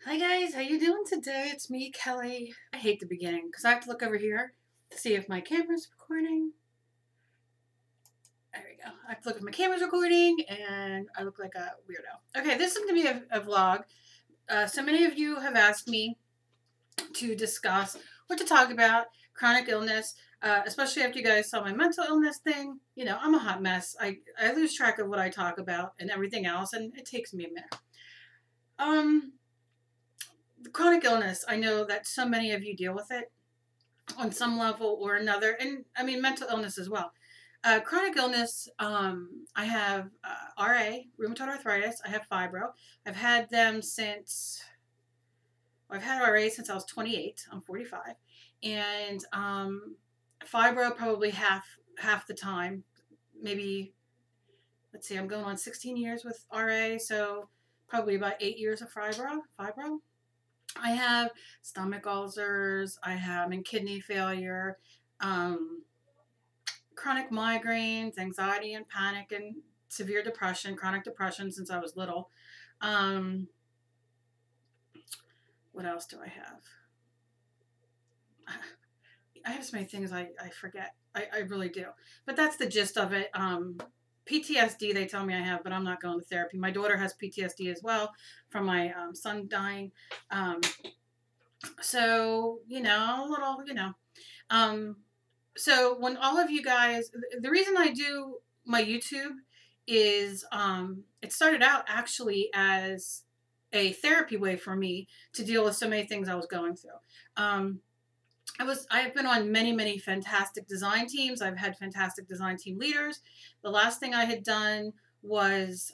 Hi guys, how you doing today? It's me, Kelly. I hate the beginning because I have to look over here to see if my camera's recording. There we go. I have to look if my camera's recording and I look like a weirdo. Okay, this is going to be a vlog. So many of you have asked me to discuss or to talk about chronic illness, especially after you guys saw my mental illness thing. You know, I'm a hot mess. I lose track of what I talk about and everything else, and it takes me a minute. Chronic illness, I know that so many of you deal with it on some level or another, and I mean mental illness as well. Chronic illness, I have RA, rheumatoid arthritis. I have fibro. I've had them since, I've had RA since I was 28. I'm 45. And fibro probably half the time. Maybe, let's see, I'm going on 16 years with RA, so probably about 8 years of fibro. I have stomach ulcers, I have kidney failure, chronic migraines, anxiety and panic, and severe depression, chronic depression since I was little. What else do I have? I have so many things I forget. I really do. But that's the gist of it. PTSD, they tell me I have, but I'm not going to therapy. My daughter has PTSD as well from my son dying. So, a little, so when all of you guys, the reason I do my YouTube is, it started out actually as a therapy way for me to deal with so many things I was going through. I've been on many fantastic design teams. I've had fantastic design team leaders. The last thing I had done was,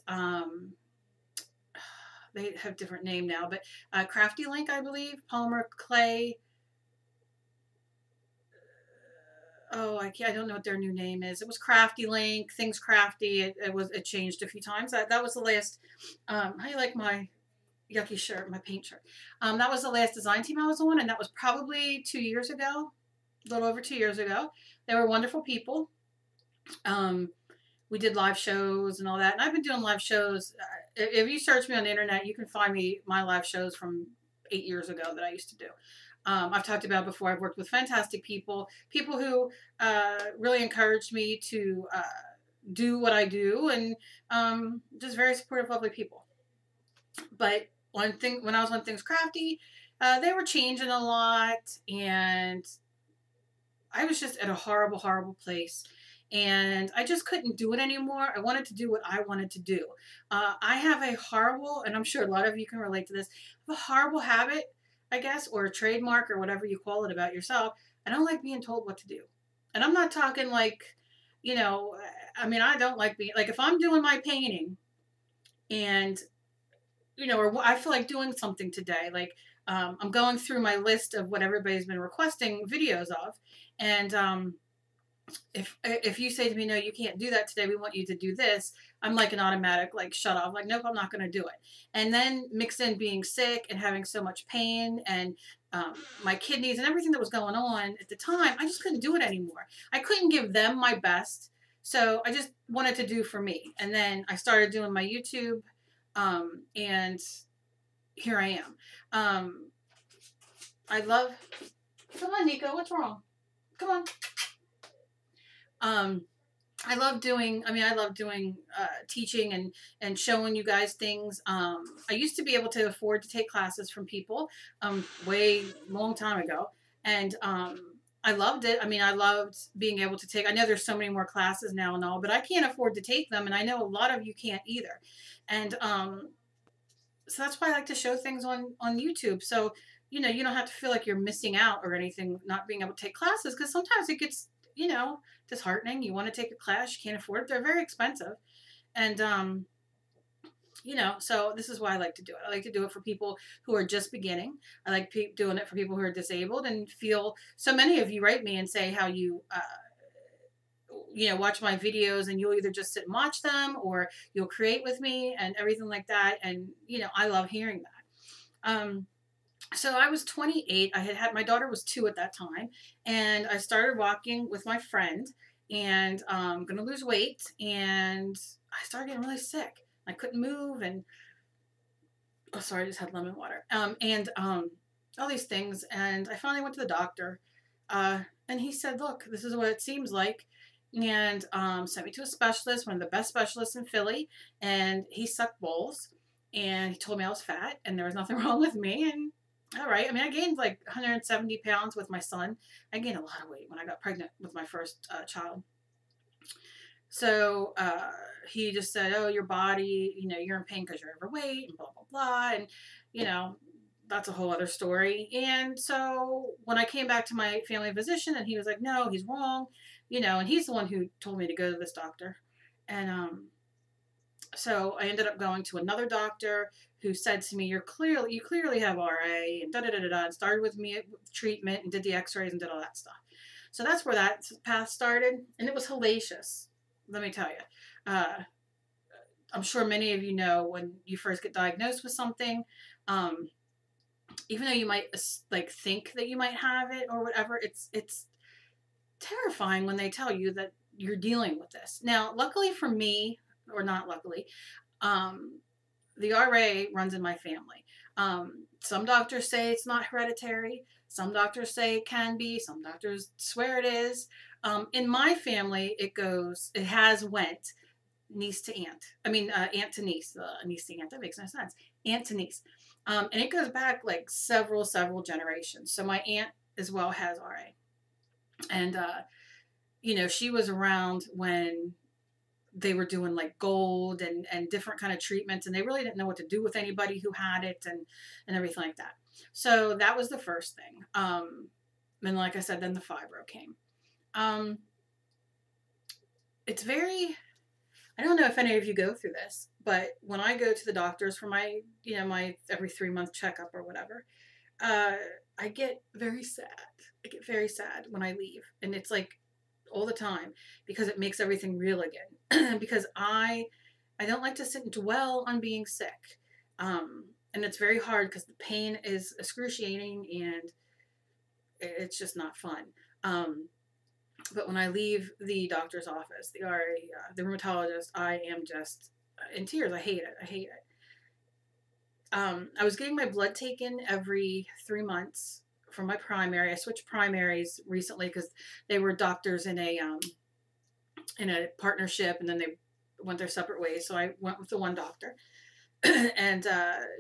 they have a different name now, but Crafty Link, I believe, polymer clay. Oh, I don't know what their new name is. It was Crafty Link, Things Crafty. It changed a few times. That was the last. How do you like my yucky shirt, my paint shirt? That was the last design team I was on, and that was probably 2 years ago, a little over 2 years ago. They were wonderful people. We did live shows and all that, and I've been doing live shows. If you search me on the internet, you can find my live shows from 8 years ago that I used to do. I've talked about before. I've worked with fantastic people who really encouraged me to do what I do, and just very supportive, lovely people. But when I was on Things Crafty, they were changing a lot, and I was just at a horrible place. And I just couldn't do it anymore. I wanted to do what I wanted to do. I have a horrible, and I'm sure a lot of you can relate to this, a horrible habit, I guess, or a trademark or whatever you call it about yourself. I don't like being told what to do. And I'm not talking like, I don't like being, like if I'm doing my painting and, or I feel like doing something today, like I'm going through my list of what everybody's been requesting videos of. And if you say to me, no, you can't do that today, we want you to do this, I'm like an automatic, like, shut off, like, nope, I'm not going to do it. And then mix in being sick and having so much pain and my kidneys and everything that was going on at the time, I just couldn't do it anymore. I couldn't give them my best. So I just wanted to do for me. And then I started doing my YouTube, and here I am. I love, come on, Nico, what's wrong? Come on. I love doing teaching and showing you guys things. I used to be able to afford to take classes from people, way long time ago. And, I loved it. I loved being able to take, I know there's so many more classes now and all, but I can't afford to take them. And I know a lot of you can't either. And, so that's why I like to show things on YouTube. So, you don't have to feel like you're missing out or anything, not being able to take classes. Cause sometimes it gets, disheartening. You want to take a class, you can't afford it. They're very expensive. And, so this is why I like to do it. I like to do it for people who are just beginning. I like doing it for people who are disabled and feel, so many of you write me and say how you, watch my videos and you'll either just sit and watch them or you'll create with me and everything like that. And, I love hearing that. So I was 28. I had my daughter was 2 at that time, and I started walking with my friend, and I'm gonna lose weight, and I started getting really sick. I couldn't move, and Oh, sorry, I just had lemon water. And all these things. And I finally went to the doctor. And he said, look, this is what it seems like. And sent me to a specialist, one of the best specialists in Philly. And he sucked bowls. And he told me I was fat and there was nothing wrong with me. And all right. I mean, I gained like 170 pounds with my son. I gained a lot of weight when I got pregnant with my first child. So he just said, oh, your body, you know, you're in pain because you're overweight and blah, blah, blah. And, you know, that's a whole other story. And so when I came back to my family physician and he was like, no, he's wrong, you know, and he's the one who told me to go to this doctor. And so I ended up going to another doctor who said to me, you clearly have RA and da da da da da, and started with me with treatment and did the x-rays and did all that stuff. So that's where that path started. And it was hellacious. Let me tell you, I'm sure many of you know when you first get diagnosed with something, even though you might like think that you might have it or whatever, it's terrifying when they tell you that you're dealing with this. Now, luckily for me, or not luckily, the RA runs in my family. Some doctors say it's not hereditary. Some doctors say it can be. Some doctors swear it is. In my family, it has went niece to aunt. I mean, aunt to niece, niece to aunt. That makes no sense. Aunt to niece. And it goes back like several generations. So my aunt as well has RA. And, you know, she was around when they were doing like gold and different kind of treatments, and they really didn't know what to do with anybody who had it and everything like that. So that was the first thing. And like I said, then the fibro came. It's very, I don't know if any of you go through this, but when I go to the doctors for my, you know, my every 3-month checkup or whatever, I get very sad. I get very sad when I leave. And it's like all the time because it makes everything real again. Because I don't like to sit and dwell on being sick. And it's very hard because the pain is excruciating and it's just not fun. But when I leave the doctor's office, the rheumatologist, I am just in tears. I hate it. I hate it. I was getting my blood taken every 3 months for my primary. I switched primaries recently because they were doctors in a partnership, and then they went their separate ways. So I went with the one doctor, and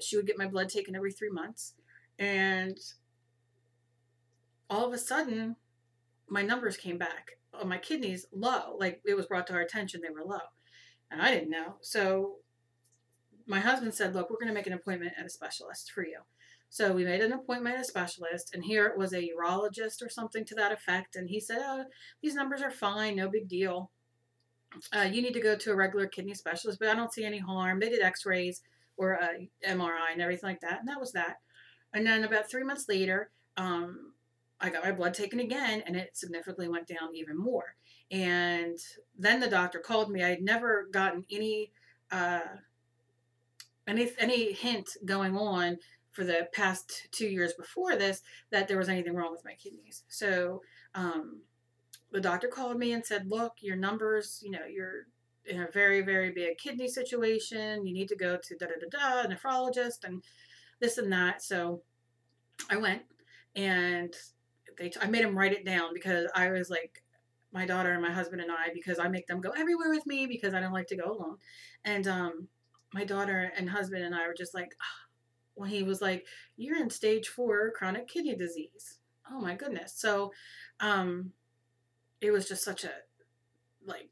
she would get my blood taken every 3 months, and all of a sudden, my numbers came back on my kidneys low. Like it was brought to our attention they were low, and I didn't know. So my husband said, look, we're going to make an appointment at a specialist for you. So we made an appointment at a specialist, and here it was a urologist or something to that effect. And he said, oh, these numbers are fine. No big deal. You need to go to a regular kidney specialist, but I don't see any harm. They did x-rays or MRI and everything like that. And that was that. And then about 3 months later, I got my blood taken again, and it significantly went down even more. And then the doctor called me. I had never gotten any hint going on for the past 2 years before this that there was anything wrong with my kidneys. So the doctor called me and said, look, your numbers, you know, you're in a very, very big kidney situation. You need to go to a nephrologist and this and that. So I went, and I made them write it down because I was like, my daughter and my husband and I, because I make them go everywhere with me because I don't like to go alone. And my daughter and husband and I were just like, oh, when he was like, you're in stage 4 chronic kidney disease. Oh my goodness. So it was just such a, like,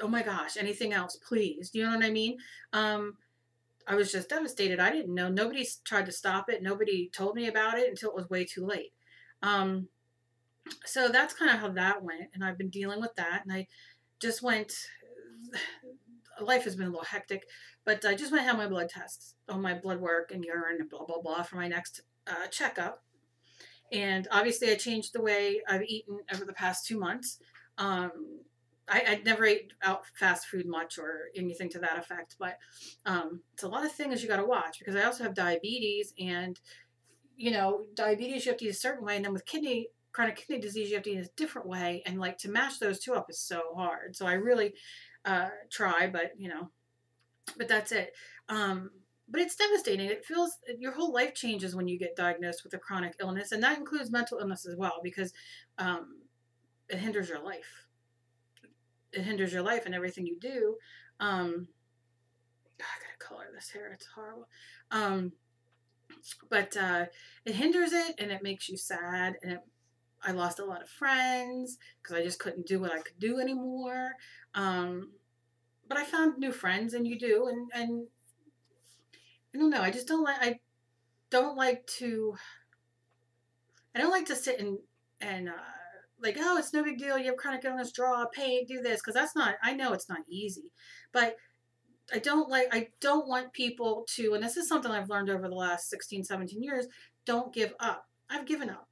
oh my gosh, anything else, please. Do you know what I mean? I was just devastated. I didn't know. Nobody tried to stop it. Nobody told me about it until it was way too late. So that's kind of how that went. And I've been dealing with that. And I just went, life has been a little hectic, but I just went and had my blood tests, all my blood work and urine and blah, blah, blah for my next checkup. And obviously I changed the way I've eaten over the past 2 months. I never ate out fast food much or anything to that effect, but it's a lot of things you got to watch because I also have diabetes, and you know, diabetes you have to eat a certain way, and then with chronic kidney disease you have to eat a different way, and like to match those two up is so hard. So I really try, but you know, but that's it. but it's devastating. It feels your whole life changes when you get diagnosed with a chronic illness, and that includes mental illness as well, because um, it hinders your life. It hinders your life and everything you do. I gotta color this hair. It's horrible. Um, but it hinders it, and it makes you sad. And I lost a lot of friends because I just couldn't do what I could do anymore. Um, but I found new friends, and you do, and I don't know. I just don't like. Don't like to. I don't like to sit and like, oh, it's no big deal. You have chronic illness, draw, paint, do this, because that's not. I know it's not easy, but I don't want people to, and this is something I've learned over the last 16, 17 years, don't give up. I've given up.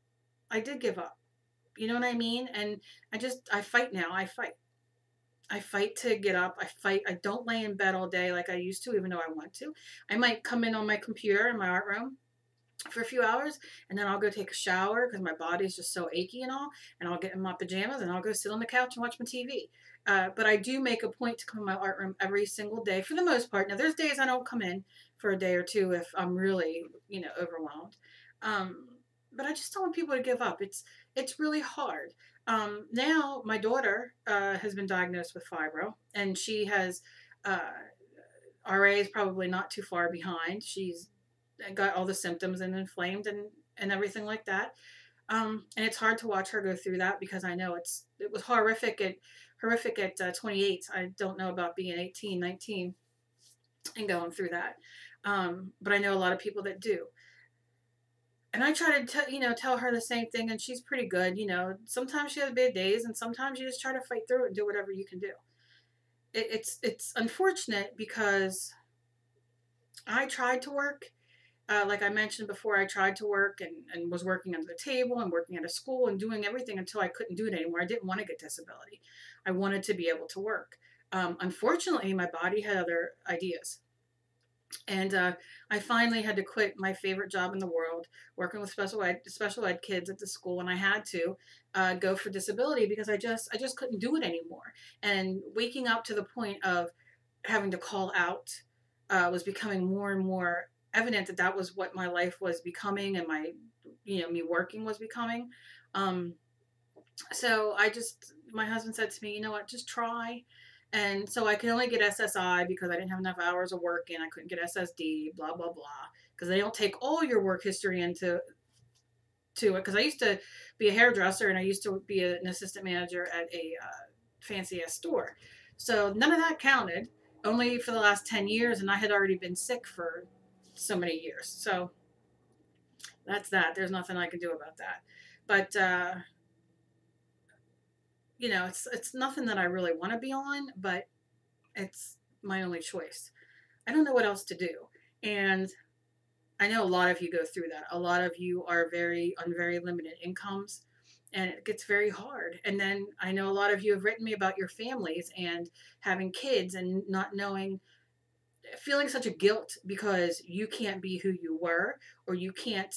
I did give up. You know what I mean? And I fight now. I fight. I fight to get up. I fight. I don't lay in bed all day like I used to, even though I want to. I might come in on my computer in my art room for a few hours, and then I'll go take a shower because my body's just so achy and all, and I'll get in my pajamas and I'll go sit on the couch and watch my TV. But I do make a point to come in my art room every single day for the most part. Now there's days I don't come in for a day or two if I'm really, overwhelmed. But I just don't want people to give up. It's really hard. Now my daughter has been diagnosed with fibro, and she has RA is probably not too far behind. She's got all the symptoms and inflamed and everything like that. And it's hard to watch her go through that because I know it was horrific at 28. I don't know about being 18, 19 and going through that. But I know a lot of people that do. And I try to tell her the same thing, and she's pretty good. Sometimes she has bad days, and sometimes you just try to fight through it and do whatever you can do. It's unfortunate because I tried to work. Like I mentioned before, I tried to work and was working under the table and working at a school and doing everything until I couldn't do it anymore. I didn't want to get disability. I wanted to be able to work. Unfortunately, my body had other ideas. And I finally had to quit my favorite job in the world, working with special ed kids at the school, and I had to go for disability because I just couldn't do it anymore. And waking up to the point of having to call out was becoming more and more evident that was what my life was becoming, and me working was becoming. So my husband said to me, you know what, just try. And so I could only get SSI because I didn't have enough hours of work, and I couldn't get SSD, blah, blah, blah, because they don't take all your work history into it. Because I used to be a hairdresser, and I used to be an assistant manager at a fancy ass store. So none of that counted, only for the last 10 years, and I had already been sick for so many years. So that's that. There's nothing I can do about that. But it's nothing that I really want to be on, but it's my only choice. I don't know what else to do. And I know a lot of you go through that. A lot of you are on very limited incomes, and it gets very hard. And then I know a lot of you have written me about your families and having kids and not knowing, feeling such a guilt because you can't be who you were, or you can't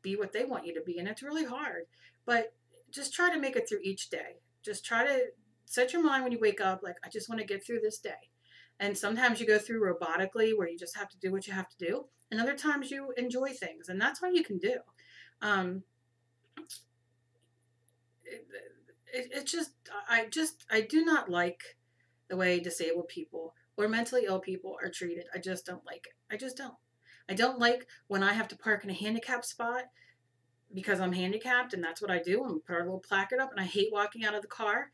be what they want you to be. And it's really hard. But just try to make it through each day. Just try to set your mind when you wake up, like, I just want to get through this day. And sometimes you go through robotically where you just have to do what you have to do. And other times you enjoy things. And that's all you can do. I do not like the way disabled people or mentally ill people are treated. I just don't like it. I just don't. I don't like when I have to park in a handicapped spot because I'm handicapped, and that's what I do, and put our little placard up, and I hate walking out of the car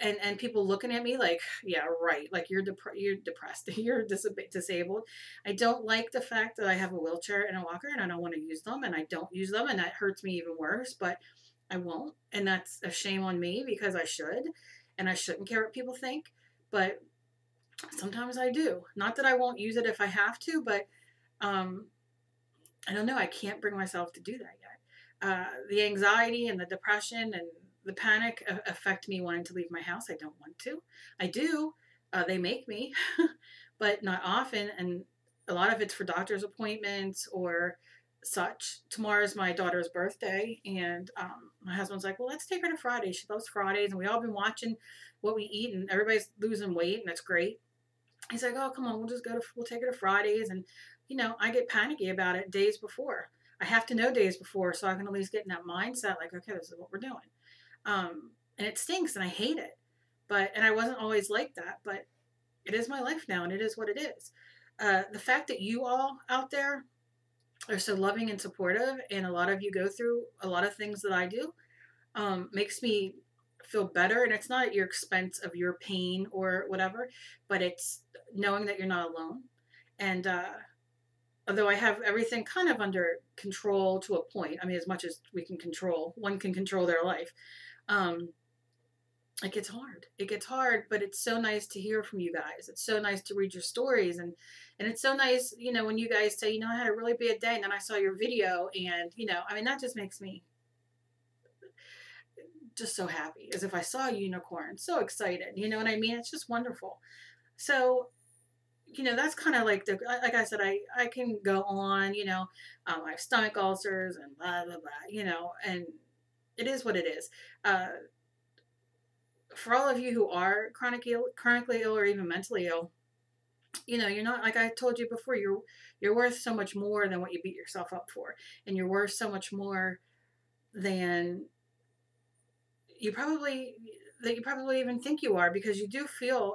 and people looking at me like, yeah, right, like you're depressed, you're disabled. I don't like the fact that I have a wheelchair and a walker, and I don't want to use them, and I don't use them, and that hurts me even worse, but I won't, and that's a shame on me because I should, and I shouldn't care what people think, but sometimes I do. Not that I won't use it if I have to, but I don't know. I can't bring myself to do that yet. The anxiety and the depression and the panic affect me wanting to leave my house. I don't want to. I do. They make me, but not often. And a lot of it's for doctor's appointments or such. Tomorrow's my daughter's birthday, and my husband's like, well, let's take her to Fridays. She loves Fridays, and we all been watching what we eat, and everybody's losing weight, and it's great. He's like, oh, come on, we'll take her to Fridays. And, I get panicky about it days before. I have to know days before so I can at least get in that mindset, like, okay, this is what we're doing. And it stinks and I hate it. And I wasn't always like that, but it is my life now and it is what it is. The fact that you all out there are so loving and supportive, and a lot of you go through a lot of things that I do, makes me feel better. And it's not at your expense of your pain or whatever, but it's knowing that you're not alone. And although I have everything kind of under control to a point, I mean, as much as we can control, one can control their life. Um, it gets hard. It gets hard, but it's so nice to hear from you guys. It's so nice to read your stories, and it's so nice, when you guys say, I had a really bad day, and then I saw your video, and I mean, that just makes me just so happy, as if I saw a unicorn. So excited. You know what I mean? It's just wonderful. So, that's kind of like like I said, I can go on, I have stomach ulcers and blah, blah, blah, and it is what it is. For all of you who are chronically ill or even mentally ill, you're not, like I told you before, you're worth so much more than what you beat yourself up for. And you're worth so much more than you probably even think you are, because you do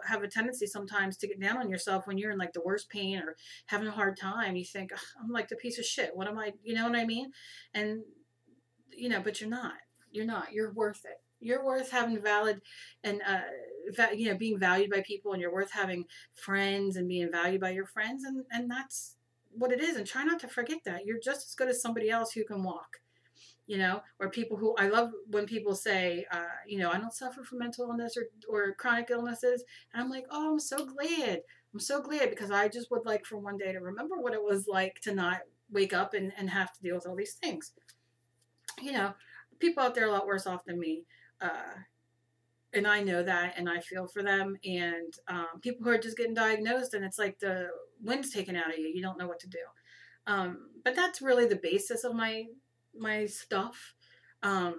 have a tendency sometimes to get down on yourself when you're in like the worst pain or having a hard time. You think, I'm like the piece of shit. What am I, you know what I mean? And, but you're not. You're worth it. You're worth having valid and, being valued by people, and you're worth having friends and being valued by your friends. And that's what it is. And try not to forget that. You're just as good as somebody else who can walk. Or people who, I love when people say, I don't suffer from mental illness or chronic illnesses. And I'm like, oh, I'm so glad. I'm so glad, because I just would like for one day to remember what it was like to not wake up and have to deal with all these things. People out there are a lot worse off than me. And I know that, and I feel for them. And people who are just getting diagnosed, and it's like the wind's taken out of you. You don't know what to do. But that's really the basis of my stuff. A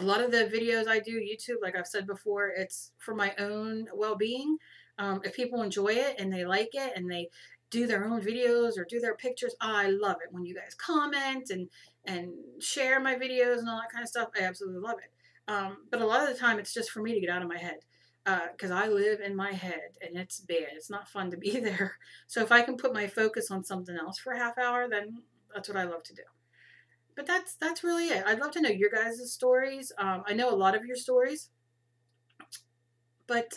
lot of the videos I do, YouTube, like I've said before, it's for my own well-being. If people enjoy it and they like it and they do their own videos or do their pictures, I love it when you guys comment and share my videos and all that kind of stuff. I absolutely love it. But a lot of the time it's just for me to get out of my head, because I live in my head and it's bad. It's not fun to be there. So if I can put my focus on something else for a half hour, then that's what I love to do. But that's really it. I'd love to know your guys' stories. I know a lot of your stories, but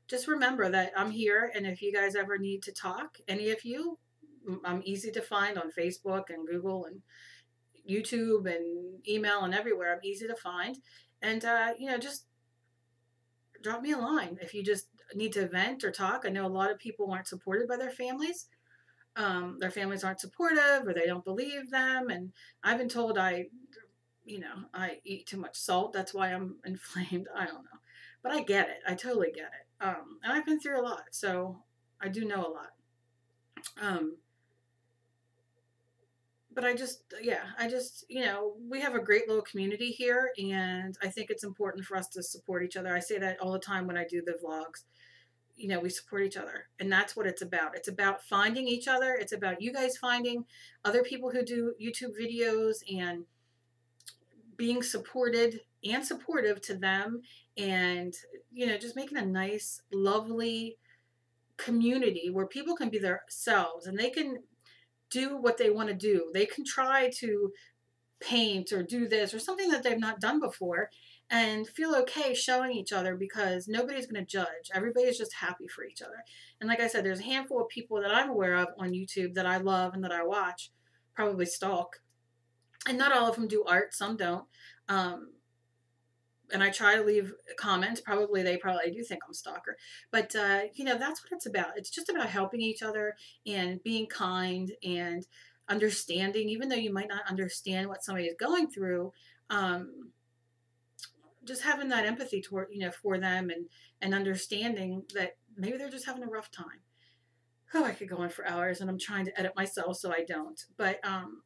just remember that I'm here, and if you guys ever need to talk, any of you, I'm easy to find on Facebook and Google and YouTube and email and everywhere. I'm easy to find, and just drop me a line if you just need to vent or talk. I know a lot of people aren't supported by their families. Their families aren't supportive, or they don't believe them. And I've been told I eat too much salt. That's why I'm inflamed. I don't know, but I get it. I totally get it. And I've been through a lot, so I do know a lot. But I just, we have a great little community here, and I think it's important for us to support each other. I say that all the time when I do the vlogs. We support each other, and that's what it's about. It's about finding each other. It's about you guys finding other people who do YouTube videos and being supported and supportive to them, and just making a nice, lovely community where people can be themselves and they can do what they want to do. They can try to paint or do this or something that they've not done before, and feel okay showing each other, because nobody's going to judge. Everybody's just happy for each other. And like I said, there's a handful of people that I'm aware of on YouTube that I love and that I watch, probably stalk. And not all of them do art. Some don't. And I try to leave comments. They probably do think I'm a stalker. But, that's what it's about. It's just about helping each other and being kind and understanding, even though you might not understand what somebody is going through. Just having that empathy toward, for them, and understanding that maybe they're just having a rough time. Oh, I could go on for hours, and I'm trying to edit myself so I don't. But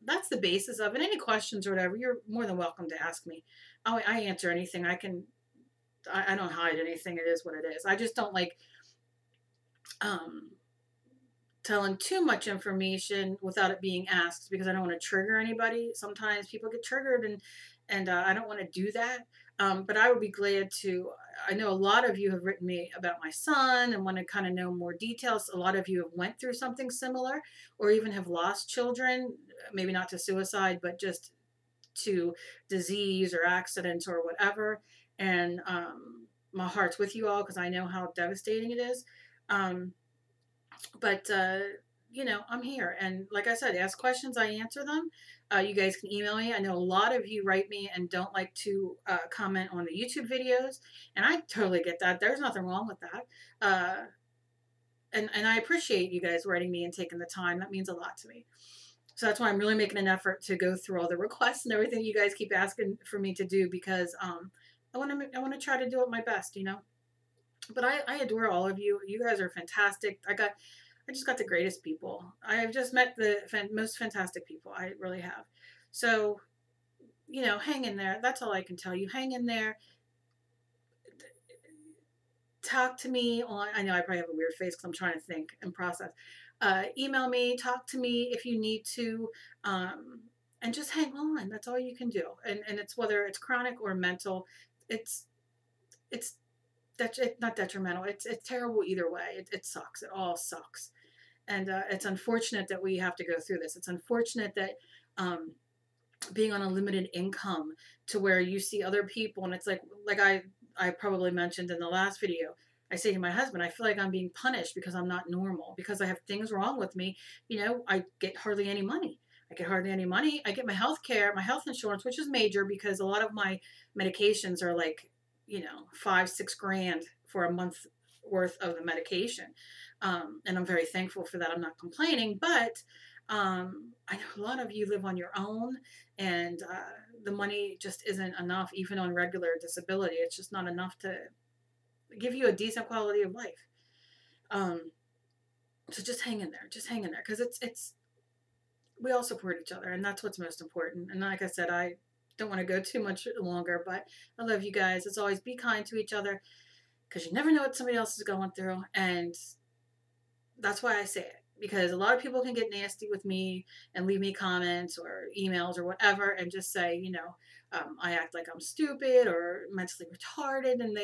that's the basis of it. Any questions or whatever, you're more than welcome to ask me. I answer anything. I don't hide anything. It is what it is. I just don't like um, telling too much information without it being asked, because I don't want to trigger anybody. Sometimes people get triggered, and I don't want to do that. But I would be glad to. I know a lot of you have written me about my son and want to kind of know more details. A lot of you have went through something similar, or even have lost children, maybe not to suicide, but just to disease or accidents or whatever. And my heart's with you all, because I know how devastating it is. Um, but you know, I'm here, and like I said, ask questions, I answer them. You guys can email me. I know a lot of you write me and don't like to comment on the YouTube videos, and I totally get that. There's nothing wrong with that. And I appreciate you guys writing me and taking the time. That means a lot to me. So that's why I'm really making an effort to go through all the requests and everything you guys keep asking for me to do, because I want to try to do it my best, you know. But I adore all of you. You guys are fantastic. I just got the greatest people. I have just met the most fantastic people. I really have. So, you know, hang in there. That's all I can tell you. Hang in there. Talk to me on, I know I probably have a weird face because I'm trying to think and process. Email me, talk to me if you need to, and just hang on. That's all you can do. And it's whether it's chronic or mental, it's it's not detrimental. It's terrible either way. It sucks. It all sucks. And it's unfortunate that we have to go through this. It's unfortunate that um, being on a limited income, to where you see other people, and it's like I probably mentioned in the last video, I say to my husband, I feel like I'm being punished because I'm not normal, because I have things wrong with me. You know, I get hardly any money. I get hardly any money. I get my health care, my health insurance, which is major, because a lot of my medications are like, you know, 5-6 grand for a month worth of the medication. And I'm very thankful for that. I'm not complaining, but I know a lot of you live on your own, and the money just isn't enough, even on regular disability. It's just not enough to give you a decent quality of life. Um, so just hang in there, because it's we all support each other, and that's what's most important. And like I said, I don't want to go too much longer, but I love you guys. As always, be kind to each other, because you never know what somebody else is going through, and that's why I say it. Because a lot of people can get nasty with me and leave me comments or emails or whatever, and just say, you know, I act like I'm stupid or mentally retarded, and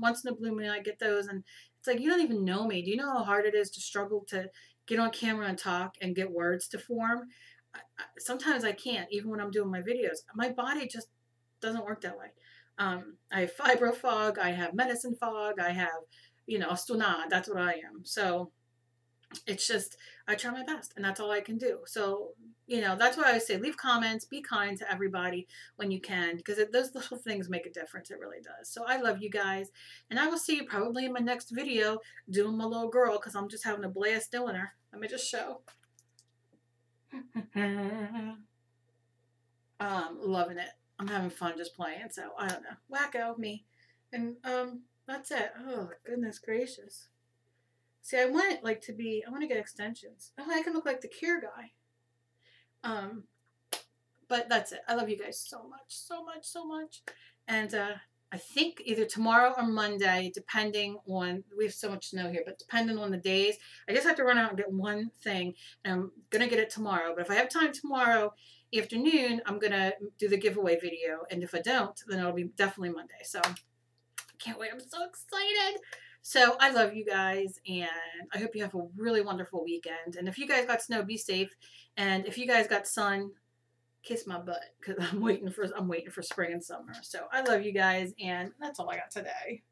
once in a blue moon I get those, and it's like, you don't even know me. Do you know how hard it is to struggle to get on camera and talk and get words to form? Sometimes I can't, even when I'm doing my videos. My body just doesn't work that way. I have fibro fog, I have medicine fog, I have, you know, stunad. That's what I am. So it's just, I try my best, and that's all I can do. So, you know, that's why I say leave comments, be kind to everybody when you can, because those little things make a difference. It really does. So I love you guys, and I will see you probably in my next video doing my little girl, because I'm just having a blast doing her. Let me just show. Loving it. I'm having fun just playing. So I don't know. Wacko me. And that's it. Oh, goodness gracious. See, I want it I want to get extensions. Oh, I can look like the Cure guy. But that's it. I love you guys so much, so much, so much. And I think either tomorrow or Monday, depending on, we have so much snow here, but depending on the days, I just have to run out and get one thing, and I'm going to get it tomorrow. But if I have time tomorrow afternoon, I'm going to do the giveaway video. And if I don't, then it'll be definitely Monday. So I can't wait. I'm so excited. So I love you guys, and I hope you have a really wonderful weekend. And if you guys got snow, be safe. And if you guys got sun, kiss my butt, because I'm waiting for spring and summer. So I love you guys, and that's all I got today.